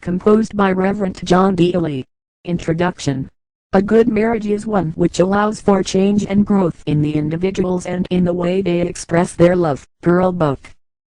composed by Reverend John Daly. Introduction. A good marriage is one which allows for change and growth in the individuals and in the way they express their love. Pearl Book.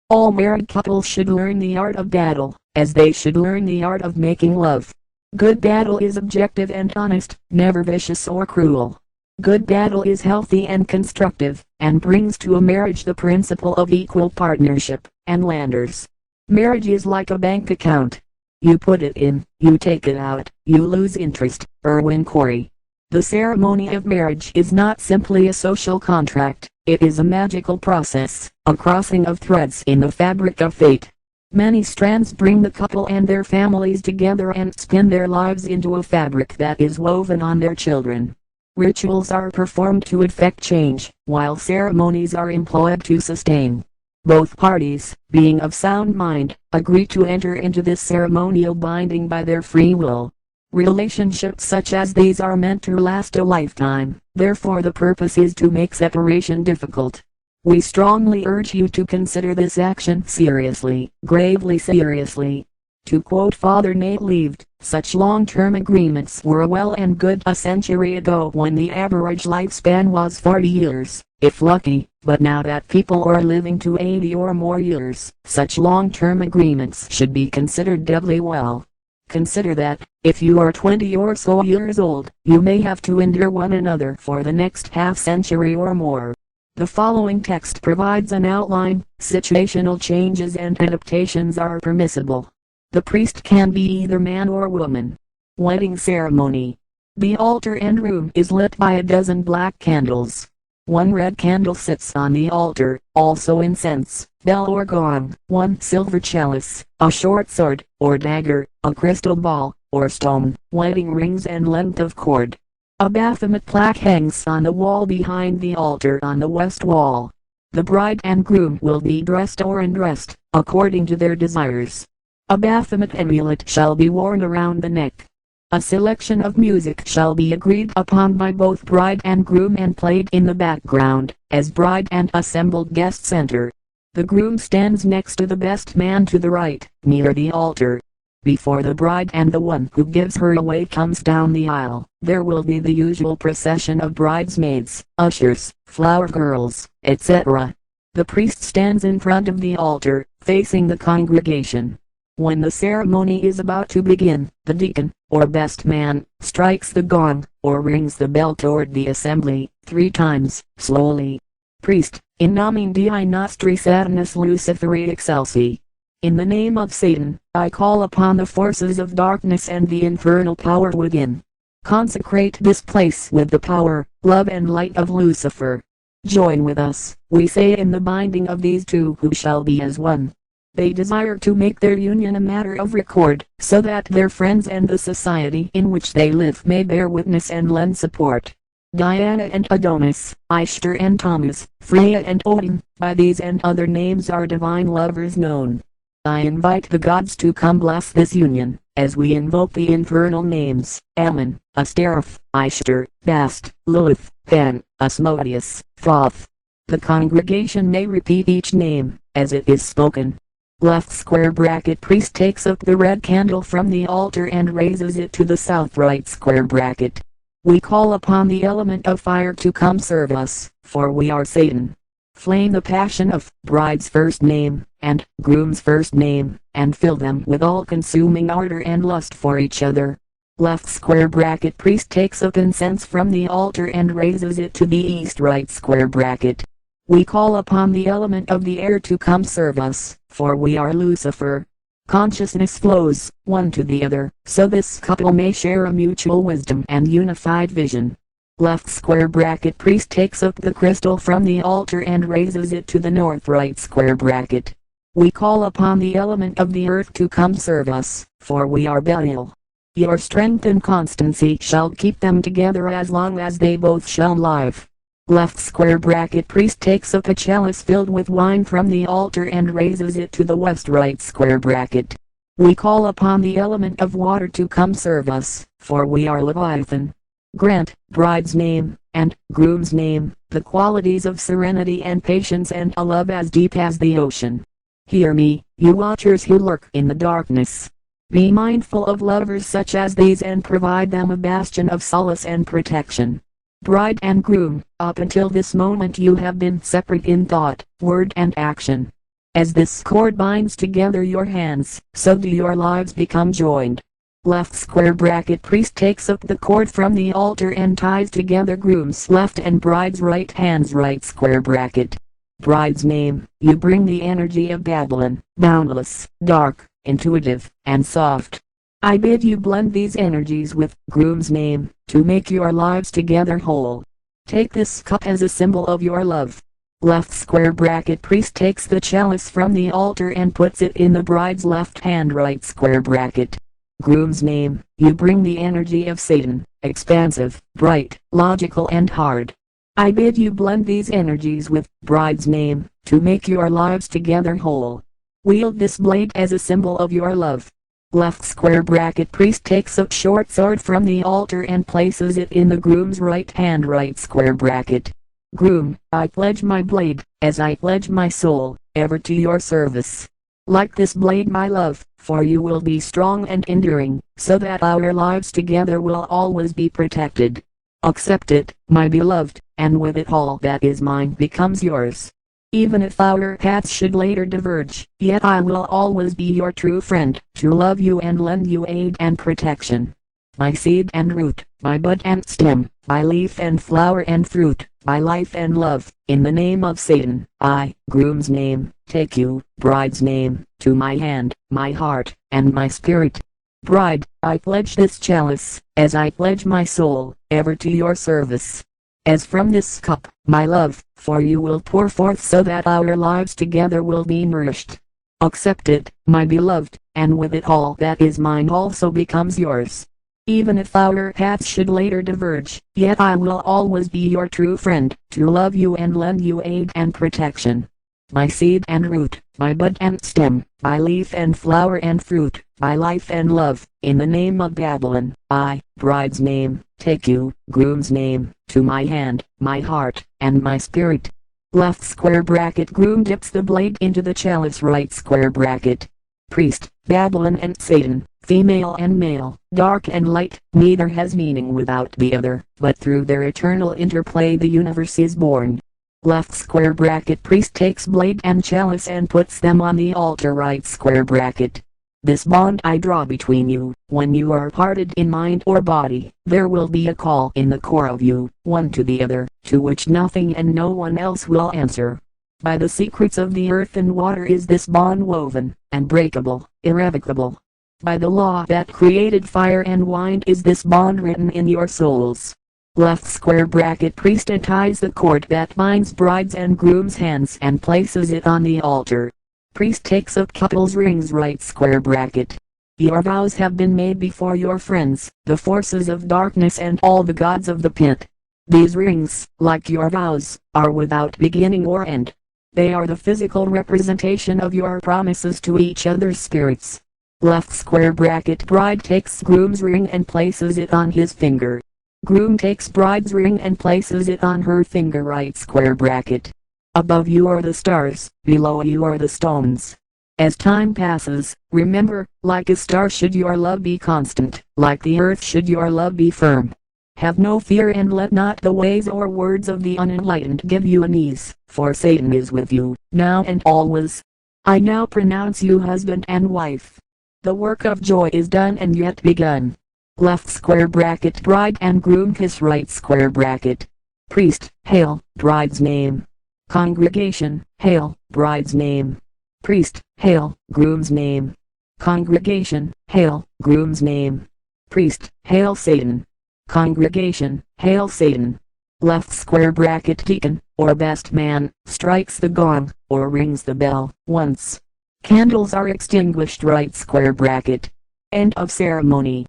All married couples should learn the art of battle, as they should learn the art of making love. Good battle is objective and honest, never vicious or cruel. Good battle is healthy and constructive, and brings to a marriage the principle of equal partnership, and landers. Marriage is like a bank account. You put it in, you take it out, you lose interest. Erwin Corey. The ceremony of marriage is not simply a social contract, it is a magical process, a crossing of threads in the fabric of fate. Many strands bring the couple and their families together and spin their lives into a fabric that is woven on their children. Rituals are performed to effect change, while ceremonies are employed to sustain. Both parties, being of sound mind, agree to enter into this ceremonial binding by their free will. Relationships such as these are meant to last a lifetime, therefore the purpose is to make separation difficult. We strongly urge you to consider this action seriously, gravely seriously. To quote Father Nate Leaved, such long-term agreements were well and good a century ago when the average lifespan was 40 years, if lucky, but now that people are living to 80 or more years, such long-term agreements should be considered doubly well. Consider that, if you are 20 or so years old, you may have to endure one another for the next half-century or more. The following text provides an outline. Situational changes and adaptations are permissible. The priest can be either man or woman. Wedding ceremony. The altar and room is lit by a dozen black candles. One red candle sits on the altar, also incense, bell or gong, one silver chalice, a short sword, or dagger, a crystal ball, or stone, wedding rings and length of cord. A Baphomet plaque hangs on the wall behind the altar on the west wall. The bride and groom will be dressed or undressed, according to their desires. A Baphomet amulet shall be worn around the neck. A selection of music shall be agreed upon by both bride and groom and played in the background, as bride and assembled guests enter. The groom stands next to the best man to the right, near the altar. Before the bride and the one who gives her away comes down the aisle, there will be the usual procession of bridesmaids, ushers, flower girls, etc. The priest stands in front of the altar, facing the congregation. When the ceremony is about to begin, the deacon, or best man, strikes the gong, or rings the bell toward the assembly, 3 times, slowly. Priest, in nomine Dei nostri Satanas Luciferi excelsi. In the name of Satan, I call upon the forces of darkness and the infernal power within. Consecrate this place with the power, love and light of Lucifer. Join with us, we say, in the binding of these two who shall be as one. They desire to make their union a matter of record, so that their friends and the society in which they live may bear witness and lend support. Diana and Adonis, Ishtar and Tammuz, Freya and Odin, by these and other names are divine lovers known. I invite the gods to come bless this union, as we invoke the infernal names, Ammon, Astaroth, Ishtar, Bast, Lilith, Pan, Asmodeus, Thoth. The congregation may repeat each name, as it is spoken. Left square bracket. Priest takes up the red candle from the altar and raises it to the south right square bracket. We call upon the element of fire to come serve us, for we are Satan. Flame the passion of bride's first name, and groom's first name, and fill them with all-consuming ardor and lust for each other. Left square bracket. Priest takes up incense from the altar and raises it to the east right square bracket. We call upon the element of the air to come serve us, for we are Lucifer. Consciousness flows, one to the other, so this couple may share a mutual wisdom and unified vision. Left square bracket. Priest takes up the crystal from the altar and raises it to the north right square bracket. We call upon the element of the earth to come serve us, for we are Belial. Your strength and constancy shall keep them together as long as they both shall live. Left square bracket. Priest takes up a chalice filled with wine from the altar and raises it to the west right square bracket. We call upon the element of water to come serve us, for we are Leviathan. Grant, bride's name, and groom's name, the qualities of serenity and patience and a love as deep as the ocean. Hear me, you watchers who lurk in the darkness. Be mindful of lovers such as these and provide them a bastion of solace and protection. Bride and groom, up until this moment you have been separate in thought, word and action. As this cord binds together your hands, so do your lives become joined. Left square bracket priest takes up the cord from the altar and ties together groom's left and bride's right hands right square bracket. Bride's name, you bring the energy of Babylon, boundless, dark, intuitive, and soft. I bid you blend these energies with groom's name, to make your lives together whole. Take this cup as a symbol of your love. Left square bracket priest takes the chalice from the altar and puts it in the bride's left hand right square bracket. Groom's name, you bring the energy of Satan, expansive, bright, logical and hard. I bid you blend these energies with bride's name, to make your lives together whole. Wield this blade as a symbol of your love. Left square bracket priest takes a short sword from the altar and places it in the groom's right hand right square bracket. Groom, I pledge my blade, as I pledge my soul, ever to your service. Like this blade my love, for you will be strong and enduring, so that our lives together will always be protected. Accept it, my beloved, and with it all that is mine becomes yours. Even if our paths should later diverge, yet I will always be your true friend, to love you and lend you aid and protection. My seed and root, my bud and stem, my leaf and flower and fruit, my life and love, in the name of Satan, I, groom's name, take you, bride's name, to my hand, my heart, and my spirit. Bride, I pledge this chalice, as I pledge my soul, ever to your service. As from this cup, my love, for you will pour forth so that our lives together will be nourished. Accept it, my beloved, and with it all that is mine also becomes yours. Even if our paths should later diverge, yet I will always be your true friend, to love you and lend you aid and protection. My seed and root, my bud and stem, my leaf and flower and fruit, my life and love, in the name of Babylon, I, bride's name, take you, groom's name, to my hand, my heart, and my spirit. Left square bracket groom dips the blade into the chalice right square bracket. Priest, Babylon and Satan, female and male, dark and light, neither has meaning without the other, but through their eternal interplay the universe is born. Left square bracket priest takes blade and chalice and puts them on the altar right square bracket. This bond I draw between you, when you are parted in mind or body, there will be a call in the core of you, one to the other, to which nothing and no one else will answer. By the secrets of the earth and water is this bond woven, unbreakable, irrevocable. By the law that created fire and wind is this bond written in your souls. Left square bracket priest unties the cord that binds bride's and groom's hands and places it on the altar. Priest takes up couple's rings right square bracket. Your vows have been made before your friends, the forces of darkness and all the gods of the pit. These rings, like your vows, are without beginning or end. They are the physical representation of your promises to each other's spirits. Left square bracket bride takes groom's ring and places it on his finger. Groom takes bride's ring and places it on her finger right square bracket. Above you are the stars, below you are the stones. As time passes, remember, like a star should your love be constant, like the earth should your love be firm. Have no fear and let not the ways or words of the unenlightened give you unease, for Satan is with you, now and always. I now pronounce you husband and wife. The work of joy is done and yet begun. Left square bracket bride and groom kiss right square bracket. Priest, hail, bride's name. Congregation, hail, bride's name. Priest, hail, groom's name. Congregation, hail, groom's name. Priest, hail Satan. Congregation, hail Satan. Left square bracket deacon, or best man, strikes the gong, or rings the bell, once. Candles are extinguished right square bracket. End of ceremony.